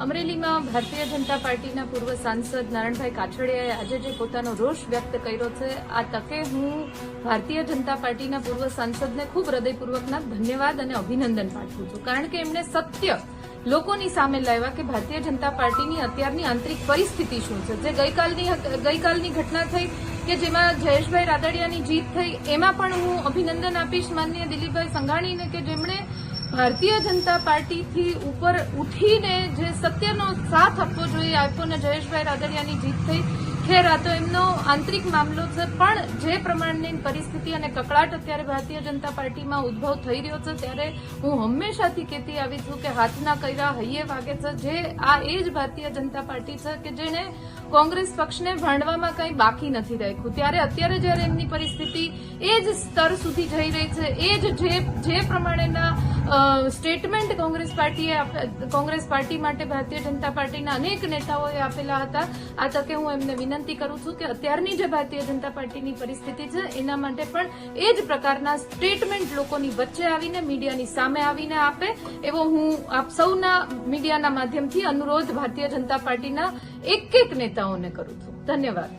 અમરેલીમાં ભારતીય જનતા પાર્ટીના પૂર્વ સાંસદ નારણભાઈ કાછડિયાએ આજે જે પોતાનો રોષ વ્યક્ત કર્યો છે, આ તકે હું ભારતીય જનતા પાર્ટીના પૂર્વ સાંસદને ખૂબ હૃદયપૂર્વકના ધન્યવાદ અને અભિનંદન પાઠવું છું, કારણ કે એમણે સત્ય લોકોની સામે લાવ્યા કે ભારતીય જનતા પાર્ટીની અત્યારની આંતરિક પરિસ્થિતિ શું છે. જે ગઈકાલની ઘટના થઈ કે જેમાં જયેશભાઈ રાદડિયાની જીત થઈ, એમાં પણ હું અભિનંદન આપીશ માનનીય દિલીપભાઈ સંઘાણીને કે જેમણે ભારતીય જનતા પાર્ટીથી ઉપર ઉઠીને જે સત્યનો સાથ આપવો જોઈએ આપ્યો ને જયેશભાઈ રાદડિયાની જીત થઈ. ખેર આ તો એમનો આંતરિક મામલો છે, પણ જે પ્રમાણની પરિસ્થિતિ અને કકળાટ અત્યારે ભારતીય જનતા પાર્ટીમાં ઉદ્ભવ થઈ રહ્યો છે, ત્યારે હું હંમેશાથી કહેતી આવી છું કે હાથના કર્યા હૈયે વાગે છે. જે આ એ જ ભારતીય જનતા પાર્ટી છે કે જેને કોંગ્રેસ પક્ષને ભાંડવામાં કંઈ બાકી નથી રાખ્યું. ત્યારે અત્યારે જયારે એમની પરિસ્થિતિ એ જ સ્તર સુધી જઈ રહી છે, એ જ જે પ્રમાણેના સ્ટેટમેન્ટ કોંગ્રેસ પાર્ટી માટે ભારતીય જનતા પાર્ટીના અનેક નેતાઓએ આપેલા હતા, આ તકે હું એમને વિનંતી કરું છું કે અત્યારની જે ભારતીય જનતા પાર્ટીની પરિસ્થિતિ છે એના માટે પણ એ જ પ્રકારના સ્ટેટમેન્ટ લોકોની વચ્ચે આવીને મીડિયાની સામે આવીને આપે એવો હું આપ સૌના મીડિયાના માધ્યમથી અનુરોધ ભારતીય જનતા પાર્ટીના એક નેતાઓને કરું છું. ધન્યવાદ.